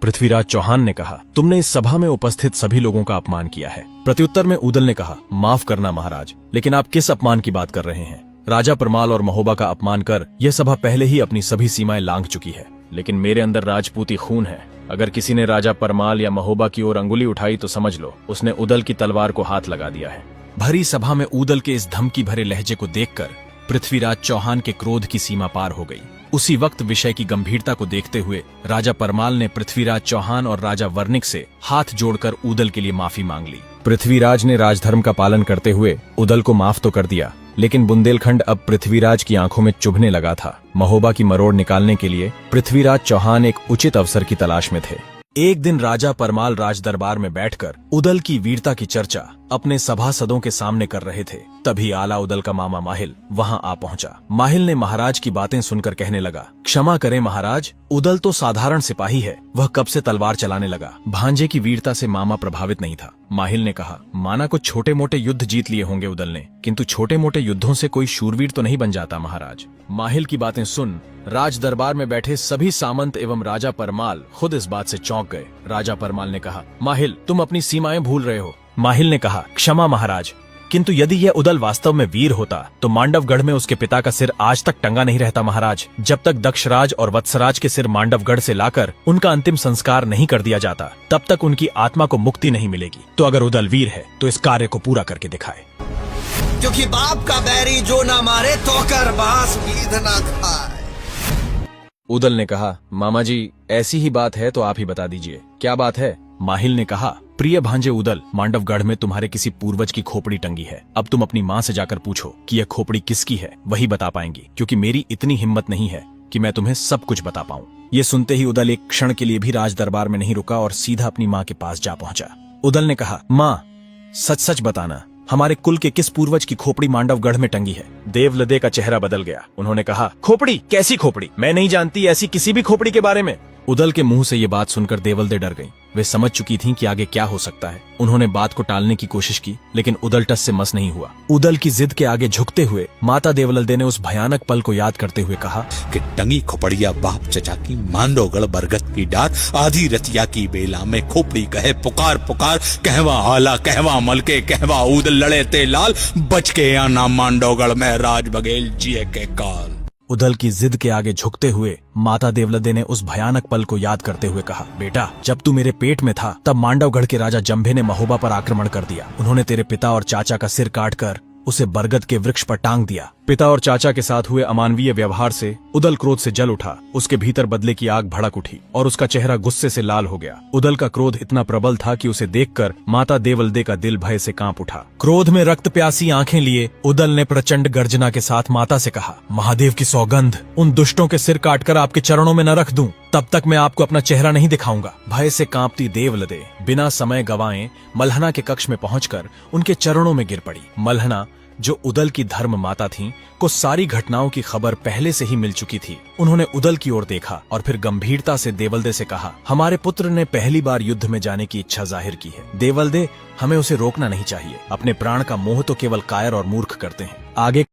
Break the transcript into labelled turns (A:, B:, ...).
A: पृथ्वीराज चौहान ने कहा, तुमने इस सभा में उपस्थित सभी लोगों का अपमान किया है। प्रत्युत्तर में उदल ने कहा, माफ करना महाराज, लेकिन आप किस अपमान की बात कर रहे हैं? राजा परमाल और महोबा का अपमान कर यह सभा पहले ही अपनी सभी सीमाएं लांघ चुकी है। लेकिन मेरे अंदर राजपूती खून है। अगर किसी ने राजा परमाल या महोबा की ओर अंगुली उठाई तो समझ लो उसने उदल की तलवार को हाथ लगा दिया है। भरी सभा में उदल के इस धमकी भरे लहजे को देखकर पृथ्वीराज चौहान के क्रोध की सीमा पार हो गई। उसी वक्त विषय की गंभीरता को देखते हुए राजा परमाल ने पृथ्वीराज चौहान और राजा वर्णिक से हाथ जोड़कर उदल के लिए माफी मांग ली। पृथ्वीराज ने राजधर्म का पालन करते हुए उदल को माफ तो कर दिया, लेकिन बुंदेलखंड अब पृथ्वीराज की आंखों में चुभने लगा था। महोबा की मरोड़ निकालने के लिए पृथ्वीराज चौहान एक उचित अवसर की तलाश में थे। एक दिन राजा परमाल राज दरबार में बैठकर उदल की वीरता की चर्चा अपने सभासदों के सामने कर रहे थे। तभी आला उदल का मामा माहिल वहां आ पहुंचा। माहिल ने महाराज की बातें सुनकर कहने लगा, क्षमा करें महाराज, उदल तो साधारण सिपाही है, वह कब से तलवार चलाने लगा। भांजे की वीरता से मामा प्रभावित नहीं था। माहिल ने कहा, माना कुछ छोटे मोटे युद्ध जीत लिए होंगे उदल ने, किंतु छोटे मोटे युद्धों से कोई शूरवीर तो नहीं बन जाता महाराज। माहिल की बातें सुन राज दरबार में बैठे सभी सामंत एवं राजा परमाल खुद इस बात से चौंक गए। राजा परमाल ने कहा, माहिल तुम अपनी सीमाएं भूल रहे हो। माहिल ने कहा, क्षमा महाराज, किंतु यदि यह उदल वास्तव में वीर होता तो मांडवगढ़ में उसके पिता का सिर आज तक टंगा नहीं रहता महाराज। जब तक दक्षराज और वत्सराज के सिर मांडवगढ़ से लाकर उनका अंतिम संस्कार नहीं कर दिया जाता तब तक उनकी आत्मा को मुक्ति नहीं मिलेगी। तो अगर उदल वीर है तो इस कार्य को पूरा करके दिखाए।
B: क्योंकि बाप का बैरी जो ना मारे तो कर बास नींद ना खाए।
A: उदल ने कहा, मामा जी ऐसी ही बात है तो आप ही बता दीजिए, क्या बात है? माहिल ने कहा, प्रिय भांजे उदल, मांडवगढ़ में तुम्हारे किसी पूर्वज की खोपड़ी टंगी है। अब तुम अपनी माँ से जाकर पूछो कि यह खोपड़ी किसकी है, वही बता पाएंगी, क्योंकि मेरी इतनी हिम्मत नहीं है कि मैं तुम्हें सब कुछ बता पाऊं। ये सुनते ही उदल एक क्षण के लिए भी राज दरबार में नहीं रुका और सीधा अपनी माँ के पास जा पहुंचा। उदल ने कहा, माँ सच सच बताना, हमारे कुल के किस पूर्वज की खोपड़ी मांडवगढ़ में टंगी है? देवलदे का चेहरा बदल गया। उन्होंने कहा, खोपड़ी? कैसी खोपड़ी? मैं नहीं जानती ऐसी किसी भी खोपड़ी के बारे में। उदल के मुंह से ये बात सुनकर देवलदे डर गईं। वे समझ चुकी थीं कि आगे क्या हो सकता है। उन्होंने बात को टालने की कोशिश की, लेकिन उदल टस से मस नहीं हुआ। उदल की जिद के आगे झुकते हुए माता देवलदे ने उस भयानक पल को याद करते हुए कहा
C: कि टंगी खोपड़िया बाप चचा की मांडवगढ़ बरगद की डार, आधी रतिया की बेला में खोपड़ी कहे पुकार पुकार, कहवा आला कहवा मलके कहवा उदल लड़े ते लाल, बच के आना मांडवगढ़ में राज बघेल जिए के काल।
A: उदल की जिद के आगे झुकते हुए माता देवलदे ने उस भयानक पल को याद करते हुए कहा, बेटा जब तू मेरे पेट में था तब मांडवगढ़ के राजा जंभे ने महोबा पर आक्रमण कर दिया। उन्होंने तेरे पिता और चाचा का सिर काटकर उसे बरगद के वृक्ष पर टांग दिया। पिता और चाचा के साथ हुए अमानवीय व्यवहार से उदल क्रोध से जल उठा। उसके भीतर बदले की आग भड़क उठी और उसका चेहरा गुस्से से लाल हो गया। उदल का क्रोध इतना प्रबल था कि उसे देखकर माता देवलदे का दिल भय से कांप उठा। क्रोध में रक्त प्यासी आंखें लिए उदल ने प्रचंड गर्जना के साथ माता से कहा, महादेव की सौगंध, उन दुष्टों के सिर काटकर आपके चरणों में न रख दूं, तब तक मैं आपको अपना चेहरा नहीं दिखाऊंगा। भय से कांपती देवलदे बिना समय गवाए मल्हना के कक्ष में पहुंचकर उनके चरणों में गिर पड़ी। मल्हना जो उदल की धर्म माता थीं, को सारी घटनाओं की खबर पहले से ही मिल चुकी थी। उन्होंने उदल की ओर देखा और फिर गंभीरता से देवलदे से कहा, हमारे पुत्र ने पहली बार युद्ध में जाने की इच्छा जाहिर की है। देवलदे, हमें उसे रोकना नहीं चाहिए। अपने प्राण का मोह तो केवल कायर और मूर्ख करते हैं। आगे